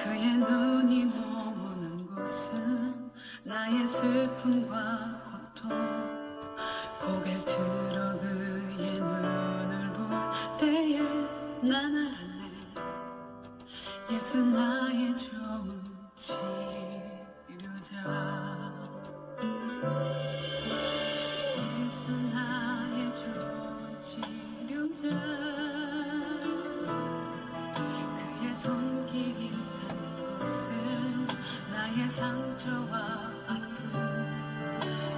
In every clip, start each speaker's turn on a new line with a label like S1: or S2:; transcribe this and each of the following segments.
S1: 그의 눈이 머무는 곳은 나의 슬픔과 고통. 고개를 들어 그의 눈을 볼 때에 난 알았네. 예수 나의 좋은 치료자. 예수 나의 좋은 치료자. 그의 손길이 닿는 곳은 나의 상처와 아픔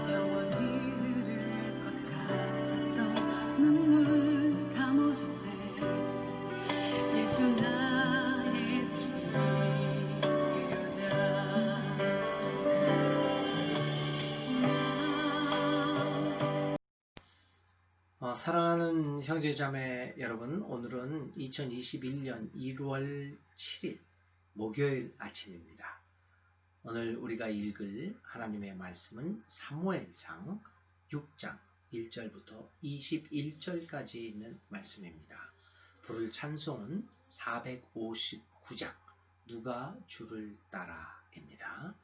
S1: 영원히 흐를 것 같았던 눈물 감아줬네. 예수 나의 치료자.
S2: 사랑하는 형제자매 여러분, 오늘은 2021년 1월 7일 목요일 아침입니다. 오늘 우리가 읽을 하나님의 말씀은 사무엘상 6장 1절부터 21절까지 있는 말씀입니다. 부를 찬송은 459장 누가 주를 따라입니다.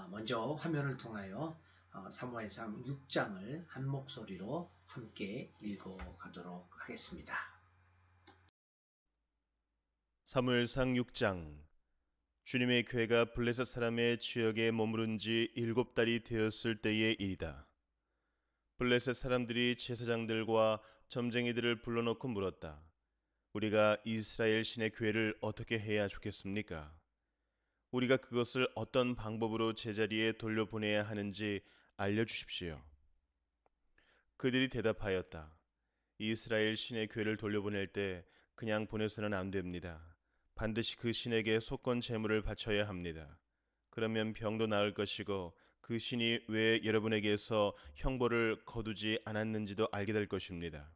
S2: 먼저 화면을 통하여 사무엘상 6장을 한 목소리로 함께 읽어가도록 하겠습니다.
S3: 사무엘상 6장. 주님의 교회가 블레셋 사람의 지역에 머무른 지 7달이 되었을 때의 일이다. 블레셋 사람들이 제사장들과 점쟁이들을 불러놓고 물었다. 우리가 이스라엘 신의 교회를 어떻게 해야 좋겠습니까? 우리가 그것을 어떤 방법으로 제자리에 돌려보내야 하는지 알려주십시오. 그들이 대답하였다. 이스라엘 신의 교회를 돌려보낼 때 그냥 보내서는 안 됩니다. 반드시 그 신에게 속건 제물을 바쳐야 합니다. 그러면 병도 나을 것이고 그 신이 왜 여러분에게서 형벌을 거두지 않았는지도 알게 될 것입니다.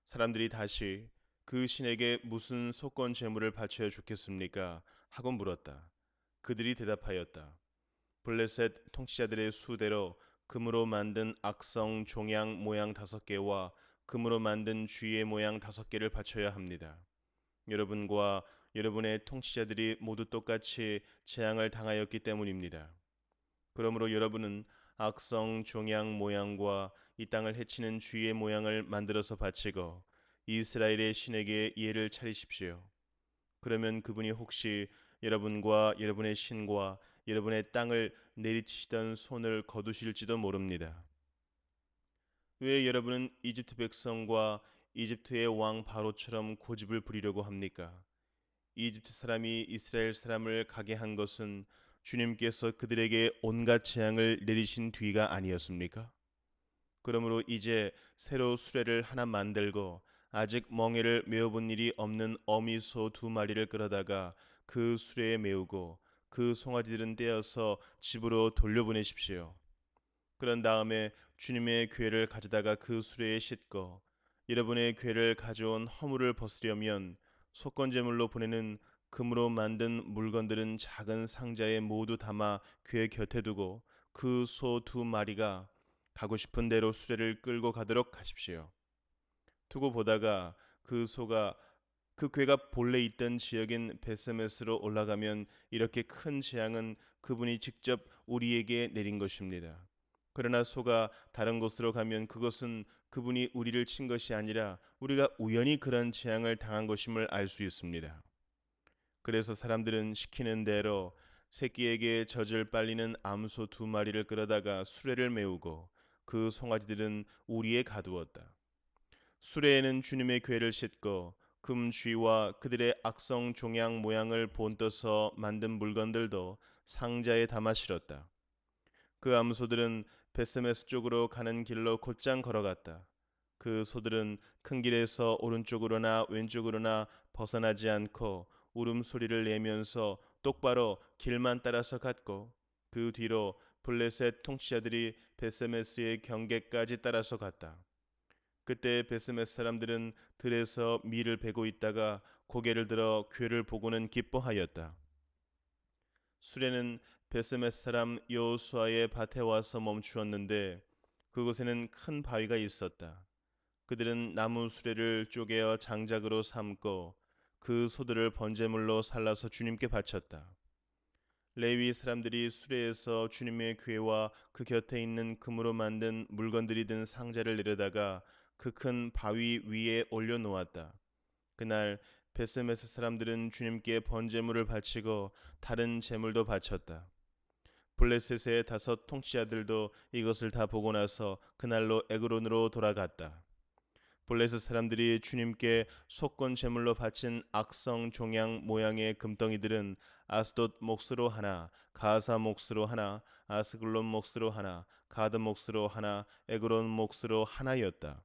S3: 사람들이 다시 그 신에게 무슨 속건 제물을 바쳐야 좋겠습니까? 하고 물었다. 그들이 대답하였다. 블레셋 통치자들의 수대로 금으로 만든 악성 종양 모양 5개와 금으로 만든 쥐의 모양 5개를 바쳐야 합니다. 여러분과 여러분의 통치자들이 모두 똑같이 재앙을 당하였기 때문입니다. 그러므로 여러분은 악성 종양 모양과 이 땅을 해치는 쥐의 모양을 만들어서 바치고 이스라엘의 신에게 예를 차리십시오. 그러면 그분이 혹시 여러분과 여러분의 신과 여러분의 땅을 내리치시던 손을 거두실지도 모릅니다. 왜 여러분은 이집트 백성과 이집트의 왕 바로처럼 고집을 부리려고 합니까? 이집트 사람이 이스라엘 사람을 가게 한 것은 주님께서 그들에게 온갖 재앙을 내리신 뒤가 아니었습니까? 그러므로 이제 새로 수레를 하나 만들고 아직 멍에를 메어본 일이 없는 어미소 2마리를 끌어다가 그 수레에 메우고 그 송아지들은 떼어서 집으로 돌려보내십시오. 그런 다음에 주님의 궤를 가져다가 그 수레에 싣고 여러분의 궤를 가져온 허물을 벗으려면 속건제물로 보내는 금으로 만든 물건들은 작은 상자에 모두 담아 궤 곁에 두고 그 소 2마리가 가고 싶은 대로 수레를 끌고 가도록 하십시오. 두고 보다가 그 소가 그 궤가 본래 있던 지역인 베세메스로 올라가면 이렇게 큰 재앙은 그분이 직접 우리에게 내린 것입니다. 그러나 소가 다른 곳으로 가면 그것은 그분이 우리를 친 것이 아니라 우리가 우연히 그런 재앙을 당한 것임을 알 수 있습니다. 그래서 사람들은 시키는 대로 새끼에게 젖을 빨리는 암소 2마리를 끌어다가 수레를 메우고 그 송아지들은 우리에 가두었다. 수레에는 주님의 궤를 싣고 금쥐와 그들의 악성 종양 모양을 본떠서 만든 물건들도 상자에 담아 실었다. 그 암소들은 베세메스 쪽으로 가는 길로 곧장 걸어갔다. 그 소들은 큰 길에서 오른쪽으로나 왼쪽으로나 벗어나지 않고 울음소리를 내면서 똑바로 길만 따라서 갔고 그 뒤로 블레셋 통치자들이 베세메스의 경계까지 따라서 갔다. 그때 베스메스 사람들은 들에서 밀을 베고 있다가 고개를 들어 궤를 보고는 기뻐하였다. 수레는 베스메스 사람 여호수아의 밭에 와서 멈추었는데 그곳에는 큰 바위가 있었다. 그들은 나무 수레를 쪼개어 장작으로 삼고 그 소들을 번제물로 살라서 주님께 바쳤다. 레위 사람들이 수레에서 주님의 궤와 그 곁에 있는 금으로 만든 물건들이 든 상자를 내려다가 그 큰 바위 위에 올려놓았다. 그날 베스메스 사람들은 주님께 번제물을 바치고 다른 제물도 바쳤다. 블레셋의 5 통치자들도 이것을 다 보고 나서 그날로 에그론으로 돌아갔다. 블레셋 사람들이 주님께 속건 제물로 바친 악성 종양 모양의 금덩이들은 아스돗 몫으로 하나, 가사 몫으로 하나, 아스글론 몫으로 하나, 가드 몫으로 하나, 에그론 몫으로 하나였다.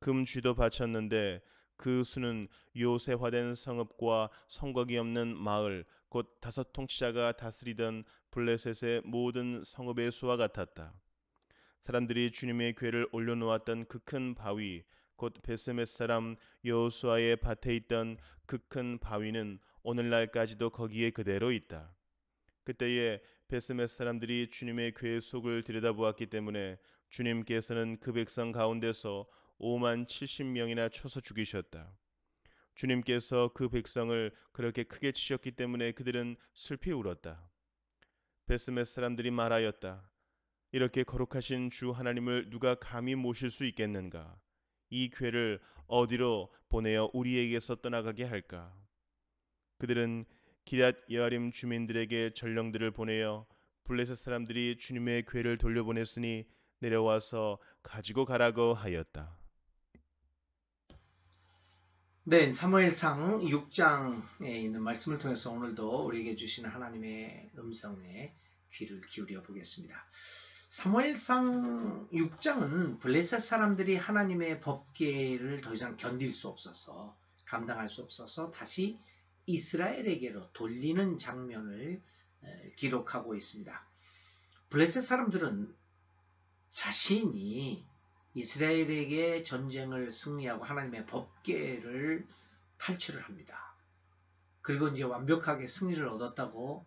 S3: 금 쥐도 바쳤는데 그 수는 요새화된 성읍과 성곽이 없는 마을 곧 5 통치자가 다스리던 블레셋의 모든 성읍의 수와 같았다. 사람들이 주님의 궤를 올려놓았던 그 큰 바위 곧 베스메스 사람 여호수아의 밭에 있던 그 큰 바위는 오늘날까지도 거기에 그대로 있다. 그때에 베스메스 사람들이 주님의 궤 속을 들여다보았기 때문에 주님께서는 그 백성 가운데서 50,070명이나 쳐서 죽이셨다. 주님께서 그 백성을 그렇게 크게 치셨기 때문에 그들은 슬피 울었다. 베스메스 사람들이 말하였다. 이렇게 거룩하신 주 하나님을 누가 감히 모실 수 있겠는가? 이 궤를 어디로 보내어 우리에게서 떠나가게 할까? 그들은 기럇 여아림 주민들에게 전령들을 보내어 블레셋 사람들이 주님의 궤를 돌려보냈으니 내려와서 가지고 가라고 하였다.
S2: 네, 사무엘상 6장에 있는 말씀을 통해서 오늘도 우리에게 주시는 하나님의 음성에 귀를 기울여 보겠습니다. 사무엘상 6장은 블레셋 사람들이 하나님의 법궤를 더 이상 견딜 수 없어서 감당할 수 없어서 다시 이스라엘에게로 돌리는 장면을 기록하고 있습니다. 블레셋 사람들은 자신이 이스라엘에게 전쟁을 승리하고 하나님의 법궤를 탈취를 합니다. 그리고 이제 완벽하게 승리를 얻었다고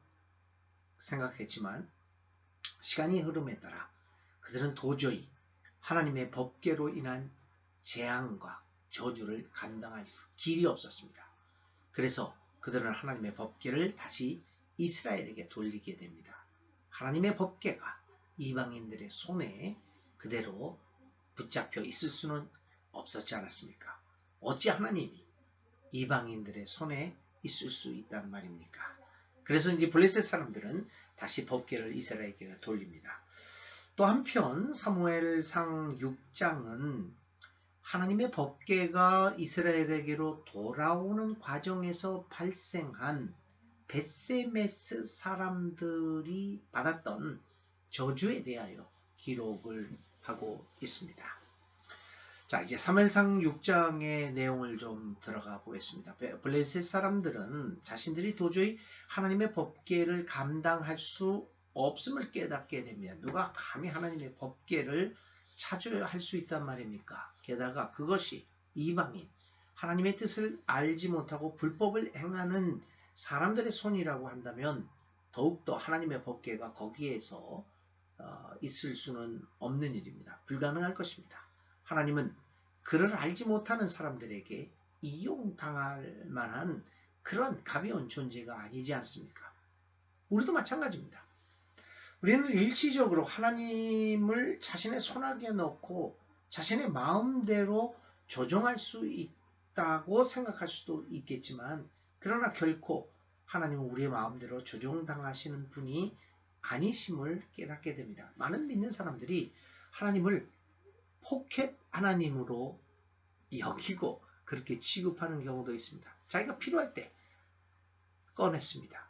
S2: 생각했지만 시간이 흐름에 따라 그들은 도저히 하나님의 법궤로 인한 재앙과 저주를 감당할 길이 없었습니다. 그래서 그들은 하나님의 법궤를 다시 이스라엘에게 돌리게 됩니다. 하나님의 법궤가 이방인들의 손에 그대로 붙잡혀 있을 수는 없었지 않았습니까? 어찌 하나님이 이방인들의 손에 있을 수 있단 말입니까? 그래서 이제 블레셋 사람들은 다시 법궤를 이스라엘에게 돌립니다. 또 한편 사무엘상 6장은 하나님의 법궤가 이스라엘에게로 돌아오는 과정에서 발생한 베세메스 사람들이 받았던 저주에 대하여 기록을 하고 있습니다. 자, 이제 사무엘상 6장의 내용을 좀 들어가 보겠습니다. 블레셋 사람들은 자신들이 도저히 하나님의 법궤를 감당할 수 없음을 깨닫게 되면 누가 감히 하나님의 법궤를 차지할 수 있단 말입니까? 게다가 그것이 이방인, 하나님의 뜻을 알지 못하고 불법을 행하는 사람들의 손이라고 한다면 더욱더 하나님의 법궤가 거기에서 있을 수는 없는 일입니다. 불가능할 것입니다. 하나님은 그를 알지 못하는 사람들에게 이용당할 만한 그런 가벼운 존재가 아니지 않습니까? 우리도 마찬가지입니다. 우리는 일시적으로 하나님을 자신의 손아귀에 넣고 자신의 마음대로 조정할 수 있다고 생각할 수도 있겠지만 그러나 결코 하나님은 우리의 마음대로 조종당하시는 분이 아니심을 깨닫게 됩니다. 많은 믿는 사람들이 하나님을 포켓 하나님으로 여기고 그렇게 취급하는 경우도 있습니다. 자기가 필요할 때 꺼냈습니다.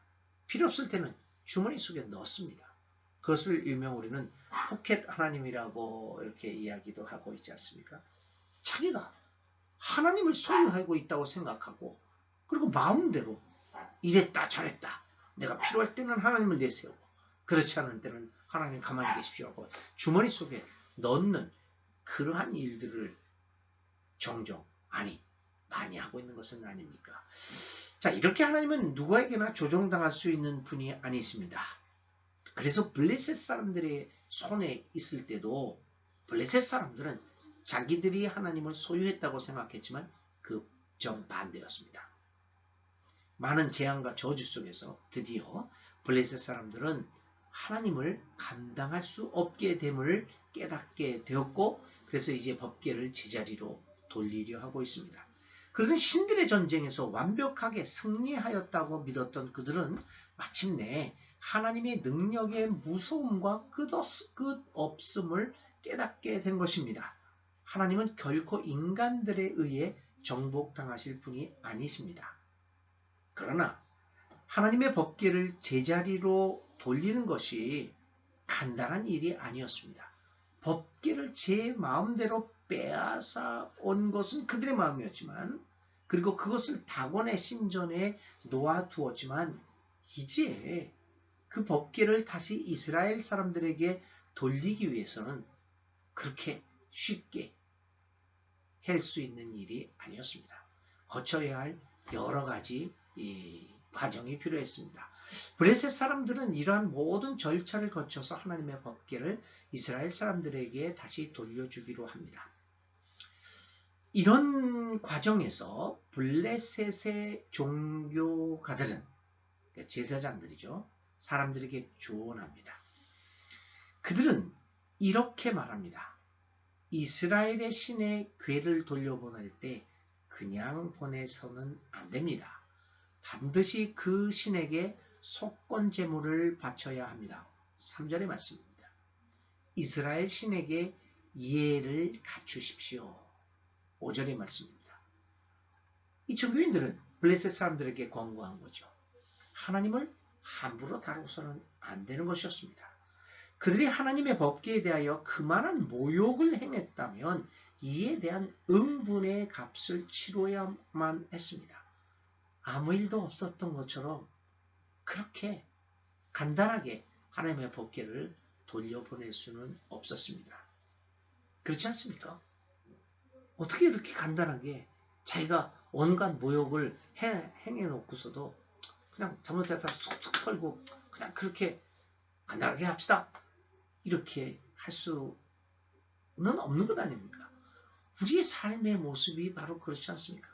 S2: 필요 없을 때는 주머니 속에 넣습니다. 그것을 일명 우리는 포켓 하나님이라고 이렇게 이야기도 하고 있지 않습니까? 자기가 하나님을 소유하고 있다고 생각하고 그리고 마음대로 이랬다 저랬다 내가 필요할 때는 하나님을 내세우고 그렇지 않은 때는 하나님 가만히 계십시오 하고 주머니 속에 넣는 그러한 일들을 종종 많이 하고 있는 것은 아닙니까? 자, 이렇게 하나님은 누구에게나 조종당할 수 있는 분이 아니십니다. 그래서 블레셋 사람들의 손에 있을 때도 블레셋 사람들은 자기들이 하나님을 소유했다고 생각했지만 그 정반대였습니다. 많은 재앙과 저주 속에서 드디어 블레셋 사람들은 하나님을 감당할 수 없게 됨을 깨닫게 되었고, 그래서 이제 법궤를 제자리로 돌리려 하고 있습니다. 그들은 신들의 전쟁에서 완벽하게 승리하였다고 믿었던 그들은 마침내 하나님의 능력의 무서움과 끝없음을 깨닫게 된 것입니다. 하나님은 결코 인간들에 의해 정복당하실 분이 아니십니다. 그러나 하나님의 법궤를 제자리로 돌리는 것이 간단한 일이 아니었습니다. 법궤를 제 마음대로 빼앗아 온 것은 그들의 마음이었지만, 그리고 그것을 다곤의 신전에 놓아두었지만, 이제 그 법궤를 다시 이스라엘 사람들에게 돌리기 위해서는 그렇게 쉽게 할 수 있는 일이 아니었습니다. 거쳐야 할 여러 가지 과정이 필요했습니다. 브레셋 사람들은 이러한 모든 절차를 거쳐서 하나님의 법궤를 이스라엘 사람들에게 다시 돌려주기로 합니다. 이런 과정에서 블레셋의 종교가들은, 제사장들이죠, 사람들에게 조언합니다. 그들은 이렇게 말합니다. 이스라엘의 신의 궤를 돌려보낼 때 그냥 보내서는 안 됩니다. 반드시 그 신에게 속건 제물을 바쳐야 합니다. 3절의 말씀입니다. 이스라엘 신에게 예를 갖추십시오. 5절의 말씀입니다. 이 종교인들은 블레셋 사람들에게 권고한 거죠. 하나님을 함부로 다루고서는 안 되는 것이었습니다. 그들이 하나님의 법궤에 대하여 그만한 모욕을 행했다면 이에 대한 응분의 값을 치러야만 했습니다. 아무 일도 없었던 것처럼 그렇게 간단하게 하나님의 법궤를 돌려보낼 수는 없었습니다. 그렇지 않습니까? 어떻게 이렇게 간단하게 자기가 온갖 모욕을 행해놓고서도 그냥 잘못했다 툭툭 털고 그냥 그렇게 간단하게 합시다, 이렇게 할 수는 없는 것 아닙니까? 우리의 삶의 모습이 바로 그렇지 않습니까?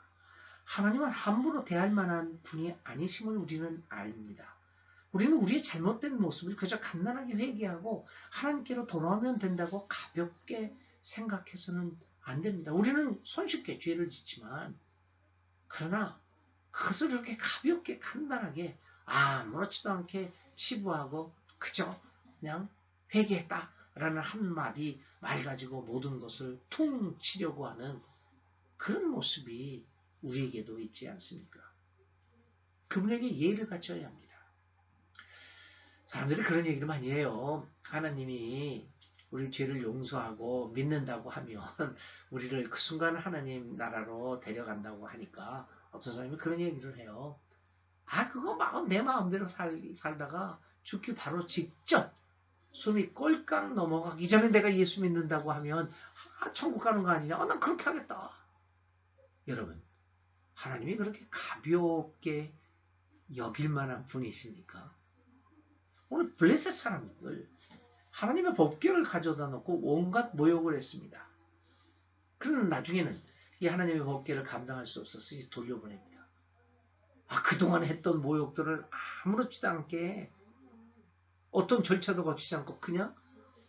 S2: 하나님은 함부로 대할 만한 분이 아니심을 우리는 압니다. 우리는 우리의 잘못된 모습을 그저 간단하게 회개하고 하나님께로 돌아오면 된다고 가볍게 생각해서는 안 됩니다. 우리는 손쉽게 죄를 짓지만, 그러나 그것을 그렇게 가볍게 간단하게 아무렇지도 않게 치부하고 그저 그냥 회개했다라는 한마디 말 가지고 모든 것을 퉁 치려고 하는 그런 모습이 우리에게도 있지 않습니까? 그분에게 예를 갖춰야 합니다. 사람들이 그런 얘기를 많이 해요. 하나님이 우리 죄를 용서하고 믿는다고 하면 우리를 그 순간 하나님 나라로 데려간다고 하니까 어떤 사람이 그런 얘기를 해요. 그거 내 마음대로 살다가 죽기 바로 직전 숨이 꼴깍 넘어가기 전에 내가 예수 믿는다고 하면 천국 가는 거 아니냐? 난 그렇게 하겠다. 여러분, 하나님이 그렇게 가볍게 여길 만한 분이십니까? 오늘 블레셋 사람들 하나님의 법궤를 가져다 놓고 온갖 모욕을 했습니다. 그러나 나중에는 이 하나님의 법궤를 감당할 수 없어서 돌려보냅니다. 그동안 했던 모욕들을 아무렇지도 않게 어떤 절차도 거치지 않고 그냥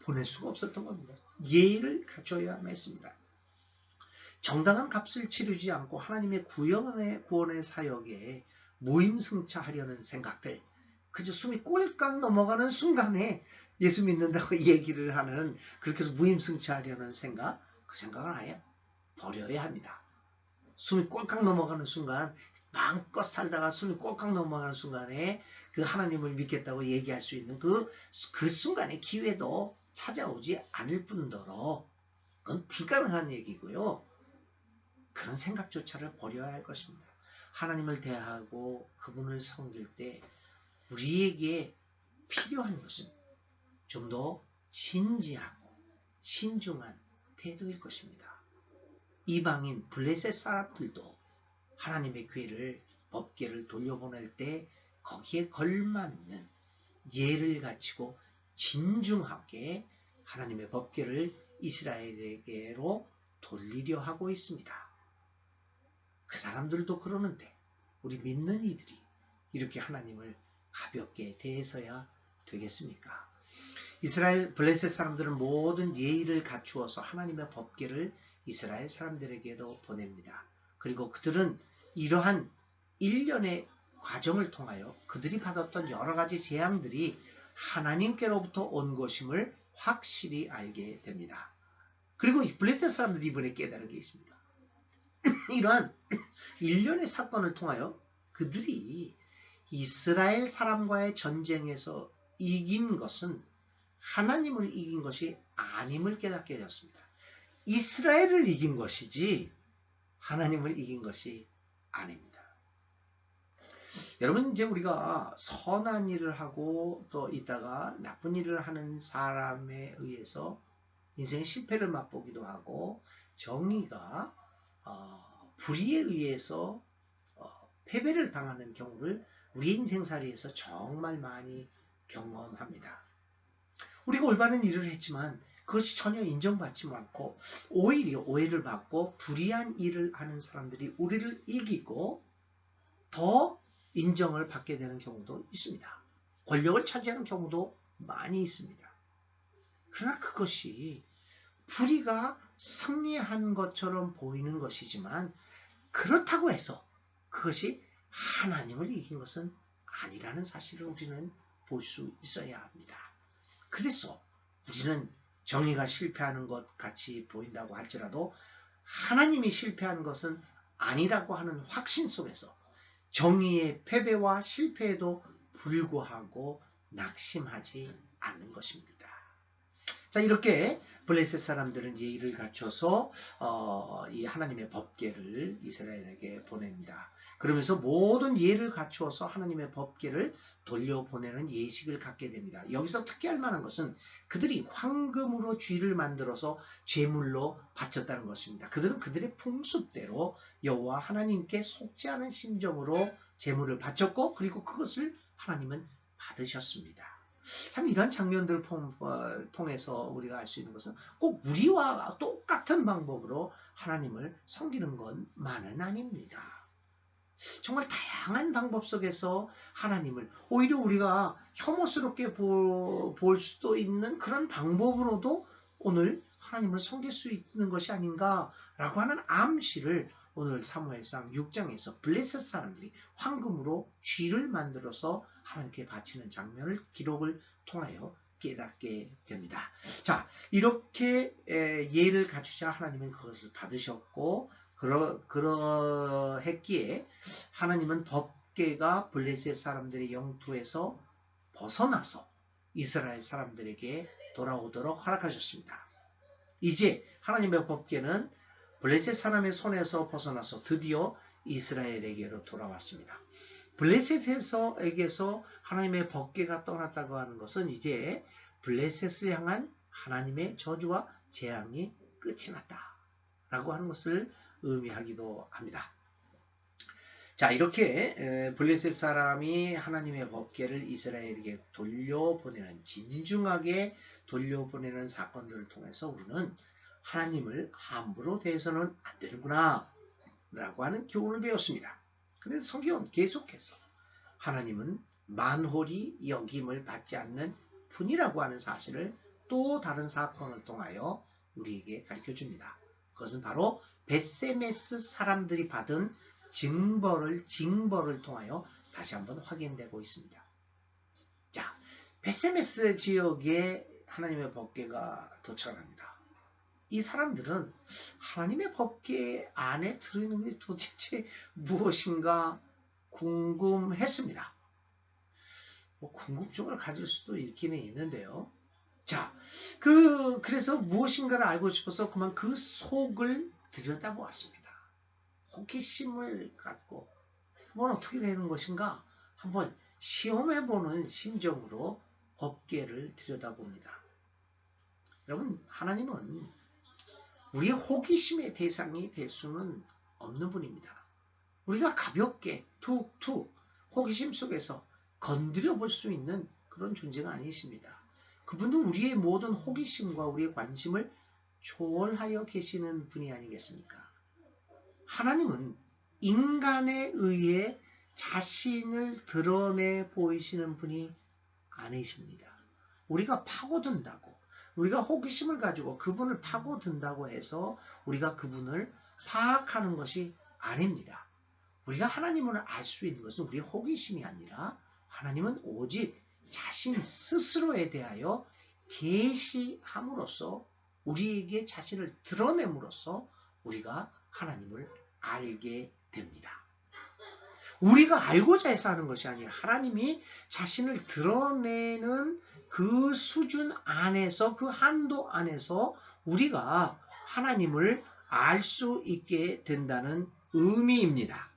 S2: 보낼 수가 없었던 겁니다. 예의를 갖춰야만 했습니다. 정당한 값을 치르지 않고 하나님의 구원의 사역에 무임승차하려는 생각들, 그저 숨이 꼴깍 넘어가는 순간에 예수 믿는다고 얘기를 하는, 그렇게 해서 무임승차하려는 생각, 그 생각을 아예 버려야 합니다. 숨이 꼴깍 넘어가는 순간, 마음껏 살다가 숨이 꼴깍 넘어가는 순간에 그 하나님을 믿겠다고 얘기할 수 있는 그 순간의 기회도 찾아오지 않을 뿐더러 그건 불가능한 얘기고요. 그런 생각조차를 버려야 할 것입니다. 하나님을 대하고 그분을 섬길 때 우리에게 필요한 것은 좀 더 진지하고 신중한 태도일 것입니다. 이방인 블레셋 사람들도 하나님의 법궤를 돌려보낼 때 거기에 걸맞는 예를 갖추고 진중하게 하나님의 법궤를 이스라엘에게로 돌리려 하고 있습니다. 그 사람들도 그러는데 우리 믿는 이들이 이렇게 하나님을 가볍게 대해서야 되겠습니까? 이스라엘 블레셋 사람들은 모든 예의를 갖추어서 하나님의 법궤를 이스라엘 사람들에게도 보냅니다. 그리고 그들은 이러한 일련의 과정을 통하여 그들이 받았던 여러 가지 재앙들이 하나님께로부터 온 것임을 확실히 알게 됩니다. 그리고 블레셋 사람들이 이번에 깨달은 게 있습니다. 이러한 일련의 사건을 통하여 그들이 이스라엘 사람과의 전쟁에서 이긴 것은 하나님을 이긴 것이 아님을 깨닫게 되었습니다. 이스라엘을 이긴 것이지 하나님을 이긴 것이 아닙니다. 여러분, 이제 우리가 선한 일을 하고 또 있다가 나쁜 일을 하는 사람에 의해서 인생의 실패를 맛보기도 하고 정의가 불의에 의해서 패배를 당하는 경우를 우리 인생살이에서 정말 많이 경험합니다. 우리가 올바른 일을 했지만 그것이 전혀 인정받지 않고 오히려 오해를 받고 불의한 일을 하는 사람들이 우리를 이기고 더 인정을 받게 되는 경우도 있습니다. 권력을 차지하는 경우도 많이 있습니다. 그러나 그것이 불의가 승리한 것처럼 보이는 것이지만 그렇다고 해서 그것이 하나님을 이긴 것은 아니라는 사실을 우리는 볼 수 있어야 합니다. 그래서 우리는 정의가 실패하는 것 같이 보인다고 할지라도 하나님이 실패한 것은 아니라고 하는 확신 속에서 정의의 패배와 실패에도 불구하고 낙심하지 않는 것입니다. 자, 이렇게 블레셋 사람들은 예의를 갖춰서 이 하나님의 법궤를 이스라엘에게 보냅니다. 그러면서 모든 예를 갖추어서 하나님의 법궤를 돌려보내는 예식을 갖게 됩니다. 여기서 특이할 만한 것은 그들이 황금으로 쥐를 만들어서 제물로 바쳤다는 것입니다. 그들은 그들의 풍습대로 여호와 하나님께 속지 않은 심정으로 제물을 바쳤고 그리고 그것을 하나님은 받으셨습니다. 참 이런 장면들을 통해서 우리가 알 수 있는 것은 꼭 우리와 똑같은 방법으로 하나님을 섬기는 것만은 아닙니다. 정말 다양한 방법 속에서 하나님을 오히려 우리가 혐오스럽게 볼 수도 있는 그런 방법으로도 오늘 하나님을 섬길 수 있는 것이 아닌가라고 하는 암시를 오늘 사무엘상 6장에서 블레셋 사람들이 황금으로 쥐를 만들어서 하나님께 바치는 장면을 기록을 통하여 깨닫게 됩니다. 자, 이렇게 예를 갖추자 하나님은 그것을 받으셨고 그러했기에 하나님은 법궤가 블레셋 사람들의 영토에서 벗어나서 이스라엘 사람들에게 돌아오도록 허락하셨습니다. 이제 하나님의 법궤는 블레셋 사람의 손에서 벗어나서 드디어 이스라엘에게로 돌아왔습니다. 블레셋에게서 하나님의 법궤가 떠났다고 하는 것은 이제 블레셋을 향한 하나님의 저주와 재앙이 끝이 났다라고 하는 것을 의미하기도 합니다. 자, 이렇게 블레셋 사람이 하나님의 법궤를 이스라엘에게 돌려보내는 진중하게 돌려보내는 사건들을 통해서 우리는 하나님을 함부로 대해서는 안 되는구나 라고 하는 교훈을 배웠습니다. 그런데 성경은 계속해서 하나님은 만홀히 여김을 받지 않는 분이라고 하는 사실을 또 다른 사건을 통하여 우리에게 가르쳐줍니다. 그것은 바로 벳세메스 사람들이 받은 징벌을 통하여 다시 한번 확인되고 있습니다. 자, 벳세메스 지역에 하나님의 법궤가 도착합니다. 이 사람들은 하나님의 법궤 안에 들어있는 게 도대체 무엇인가 궁금했습니다. 궁금증을 가질 수도 있기는 있는데요. 자, 그래서 무엇인가를 알고 싶어서 그만 그 속을 들여다보았습니다. 호기심을 갖고 한번 어떻게 되는 것인가 한번 시험해보는 심정으로 법궤를 들여다봅니다. 여러분, 하나님은 우리의 호기심의 대상이 될 수는 없는 분입니다. 우리가 가볍게 툭툭 호기심 속에서 건드려 볼 수 있는 그런 존재가 아니십니다. 그분은 우리의 모든 호기심과 우리의 관심을 초월하여 계시는 분이 아니겠습니까? 하나님은 인간에 의해 자신을 드러내 보이시는 분이 아니십니다. 우리가 파고든다고, 우리가 호기심을 가지고 그분을 파고든다고 해서 우리가 그분을 파악하는 것이 아닙니다. 우리가 하나님을 알 수 있는 것은 우리의 호기심이 아니라 하나님은 오직 자신 스스로에 대하여 계시함으로써 우리에게 자신을 드러냄으로써 우리가 하나님을 알게 됩니다. 우리가 알고자 해서 하는 것이 아니라 하나님이 자신을 드러내는 그 수준 안에서, 그 한도 안에서 우리가 하나님을 알 수 있게 된다는 의미입니다.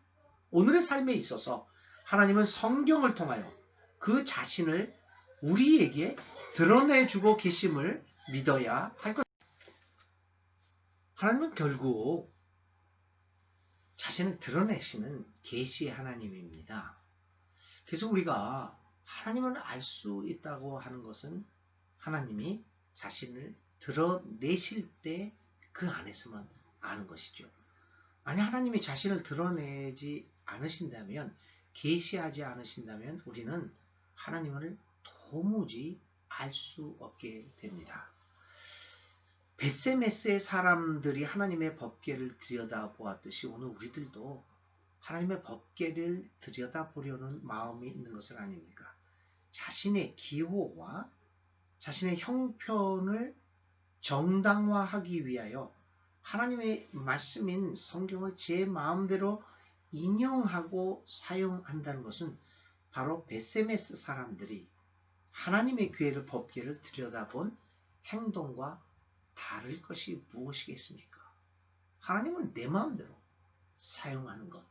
S2: 오늘의 삶에 있어서 하나님은 성경을 통하여 그 자신을 우리에게 드러내주고 계심을 믿어야 할 것입니다. 하나님은 결국 자신을 드러내시는 계시의 하나님입니다. 그래서 우리가 하나님을 알 수 있다고 하는 것은 하나님이 자신을 드러내실 때 그 안에서만 아는 것이죠. 만약 하나님이 자신을 드러내지 않으신다면, 계시하지 않으신다면 우리는 하나님을 도무지 알 수 없게 됩니다. 벳세메스의 사람들이 하나님의 법궤를 들여다보았듯이 오늘 우리들도 하나님의 법궤를 들여다보려는 마음이 있는 것은 아닙니까? 자신의 기호와 자신의 형편을 정당화하기 위하여 하나님의 말씀인 성경을 제 마음대로 인용하고 사용한다는 것은 바로 벳세메스 사람들이 하나님의 궤를, 법궤를 들여다본 행동과 다를 것이 무엇이겠습니까? 하나님은 내 마음대로 사용하는 것,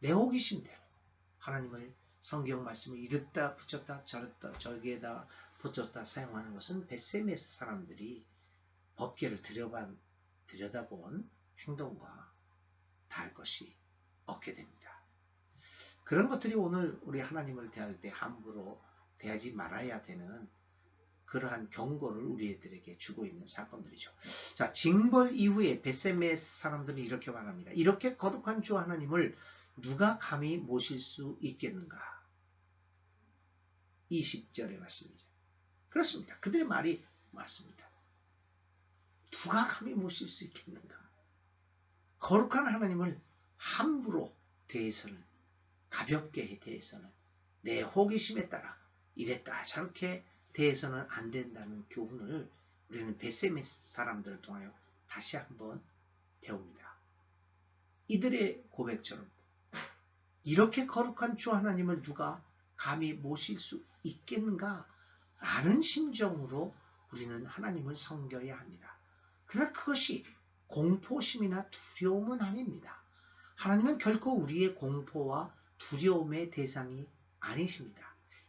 S2: 내 호기심대로 하나님을, 성경 말씀을 이랬다 붙였다 저랬다 저기에다 붙였다 사용하는 것은 벳세메스 사람들이 법궤를 들여다본 행동과 다를 것이 없게 됩니다. 그런 것들이 오늘 우리 하나님을 대할 때 함부로 대하지 말아야 되는 그러한 경고를 우리들에게 주고 있는 사건들이죠. 자, 징벌 이후에 벳세메스 사람들은 이렇게 말합니다. 이렇게 거룩한 주 하나님을 누가 감히 모실 수 있겠는가? 20절의 말씀이죠. 그렇습니다. 그들의 말이 맞습니다. 누가 감히 모실 수 있겠는가? 거룩한 하나님을 함부로 대해서는, 가볍게 대해서는, 내 호기심에 따라 이랬다 저렇게 대해서는 안 된다는 교훈을 우리는 벳세메스 사람들을 통하여 다시 한번 배웁니다. 이들의 고백처럼 이렇게 거룩한 주 하나님을 누가 감히 모실 수 있겠는가? 라는 심정으로 우리는 하나님을 섬겨야 합니다. 그러나 그것이 공포심이나 두려움은 아닙니다. 하나님은 결코 우리의 공포와 두려움의 대상이 아니십니다.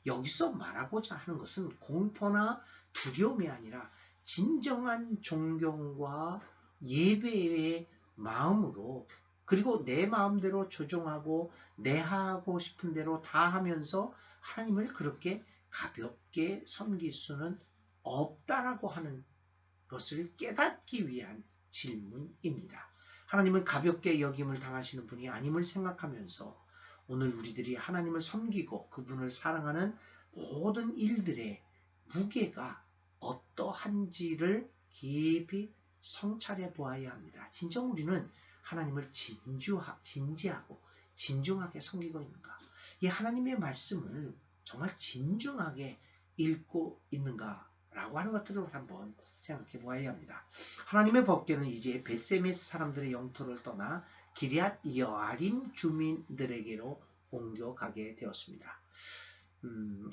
S2: 여기서 말하고자 하는 것은 공포나 두려움이 아니라 진정한 존경과 예배의 마음으로, 그리고 내 마음대로 조종하고 내 하고 싶은 대로 다 하면서 하나님을 그렇게 가볍게 섬길 수는 없다라고 하는 것을 깨닫기 위한 질문입니다. 하나님은 가볍게 여김을 당하시는 분이 아님을 생각하면서 오늘 우리들이 하나님을 섬기고 그분을 사랑하는 모든 일들의 무게가 어떠한지를 깊이 성찰해 보아야 합니다. 진정 우리는 하나님을 진지하고 진중하게 섬기고 있는가? 이 하나님의 말씀을 정말 진중하게 읽고 있는가라고 하는 것들을 한번 생각해 보아야 합니다. 하나님의 법궤는 이제 벳세메스 사람들의 영토를 떠나 기럇 여아림 주민들에게로 옮겨가게 되었습니다.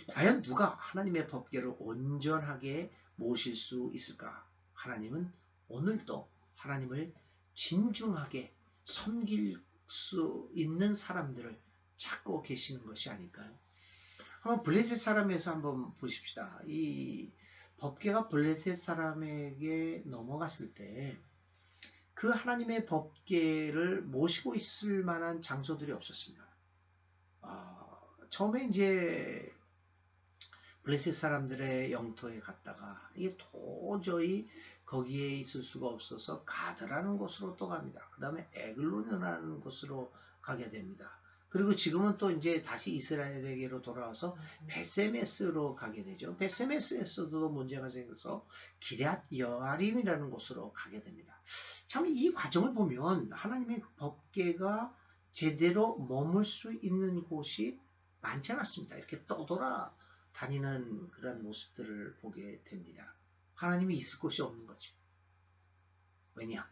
S2: 과연 누가 하나님의 법궤를 온전하게 모실 수 있을까? 하나님은 오늘도 하나님을 진중하게 섬길 수 있는 사람들을 찾고 계시는 것이 아닐까요? 한번 블레셋 사람에서 한번 보십시다. 이 법궤가 블레셋 사람에게 넘어갔을 때 그 하나님의 법궤를 모시고 있을 만한 장소들이 없었습니다. 처음에 이제 블레셋 사람들의 영토에 갔다가 이게 도저히 거기에 있을 수가 없어서 가드라는 곳으로 또 갑니다. 그 다음에 에글론이라는 곳으로 가게 됩니다. 그리고 지금은 또 이제 다시 이스라엘에게로 돌아와서 베세메스로 가게 되죠. 베세메스에서도 문제가 생겨서 기럇 여아림이라는 곳으로 가게 됩니다. 참 이 과정을 보면 하나님의 법궤가 제대로 머물 수 있는 곳이 많지 않았습니다. 이렇게 떠돌아 다니는 그런 모습들을 보게 됩니다. 하나님이 있을 곳이 없는 거죠. 왜냐?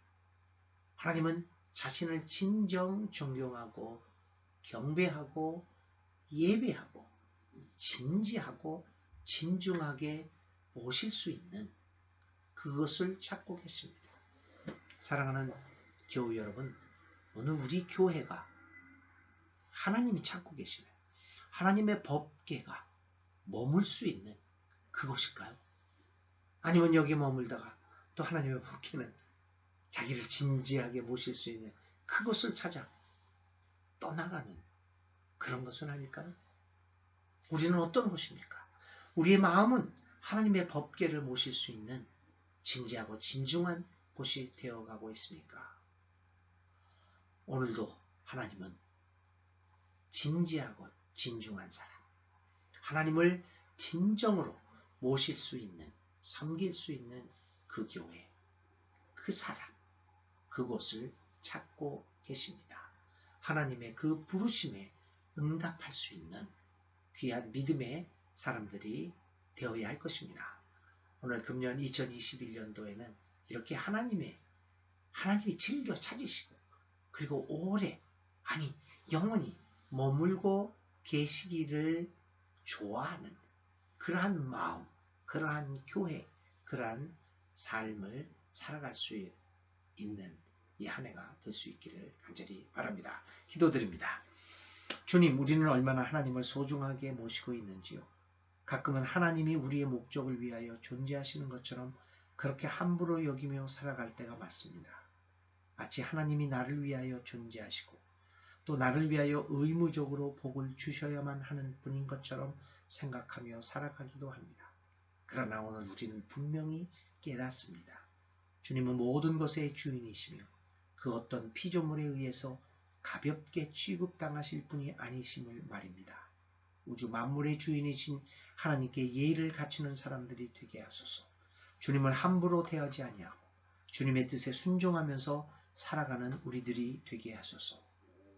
S2: 하나님은 자신을 진정 존경하고 경배하고 예배하고 진지하고 진중하게 모실 수 있는 그것을 찾고 계십니다. 사랑하는 교우 여러분, 오늘 우리 교회가 하나님이 찾고 계시는 하나님의 법궤가 머물 수 있는 그곳일까요? 아니면 여기 머물다가 또 하나님의 법궤는 자기를 진지하게 모실 수 있는 그곳을 찾아 떠나가는 그런 것은 아닐까요? 우리는 어떤 곳입니까? 우리의 마음은 하나님의 법궤를 모실 수 있는 진지하고 진중한 곳이 되어가고 있습니까? 오늘도 하나님은 진지하고 진중한 사람, 하나님을 진정으로 모실 수 있는, 섬길 수 있는 그 교회, 그 사람, 그곳을 찾고 계십니다. 하나님의 그 부르심에 응답할 수 있는 귀한 믿음의 사람들이 되어야 할 것입니다. 오늘 금년 2021년도에는 이렇게 하나님이 즐겨 찾으시고 그리고 오래 아니 영원히 머물고 계시기를 좋아하는 그러한 마음, 그러한 교회, 그러한 삶을 살아갈 수 있는 이 한 해가 될 수 있기를 간절히 바랍니다. 기도드립니다. 주님, 우리는 얼마나 하나님을 소중하게 모시고 있는지요. 가끔은 하나님이 우리의 목적을 위하여 존재하시는 것처럼 그렇게 함부로 여기며 살아갈 때가 많습니다. 마치 하나님이 나를 위하여 존재하시고 또 나를 위하여 의무적으로 복을 주셔야만 하는 분인 것처럼 생각하며 살아가기도 합니다. 그러나 오늘 우리는 분명히 깨닫습니다. 주님은 모든 것의 주인이시며 그 어떤 피조물에 의해서 가볍게 취급당하실 분이 아니심을 말입니다. 우주 만물의 주인이신 하나님께 예의를 갖추는 사람들이 되게 하소서. 주님을 함부로 대하지 아니하고 주님의 뜻에 순종하면서 살아가는 우리들이 되게 하소서.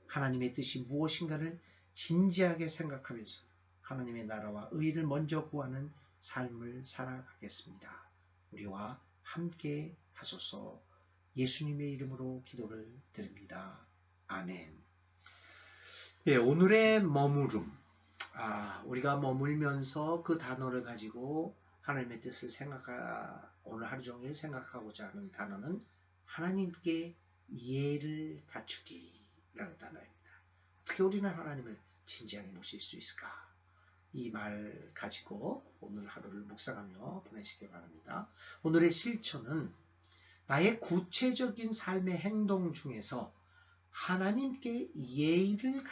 S2: 하나님의 뜻이 무엇인가를 진지하게 생각하면서 하나님의 나라와 의를 먼저 구하는 삶을 살아가겠습니다. 우리와 함께 하소서. 예수님의 이름으로 기도를 드립니다. 아멘. 예, 오늘의 머무름. 우리가 머물면서 그 단어를 가지고 하나님의 뜻을 오늘 하루 종일 생각하고자 하는 단어는 하나님께 예를 갖추기라는 단어입니다. 어떻게 우리는 하나님을 진지하게 모실 수 있을까? 이 말 가지고 오늘 하루를 묵상하며 보내시기 바랍니다. 오늘의 실천은 나의 구체적인 삶의 행동 중에서 하나님께 예의를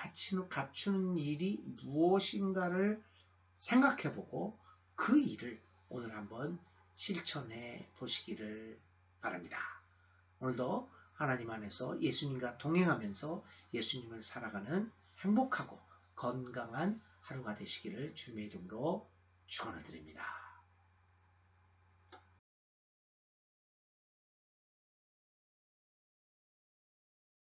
S2: 갖추는 일이 무엇인가를 생각해보고 그 일을 오늘 한번 실천해 보시기를 바랍니다. 오늘도 하나님 안에서 예수님과 동행하면서 예수님을 살아가는 행복하고 건강한 하루가 되시기를 주님의 이름으로 축원을 드립니다.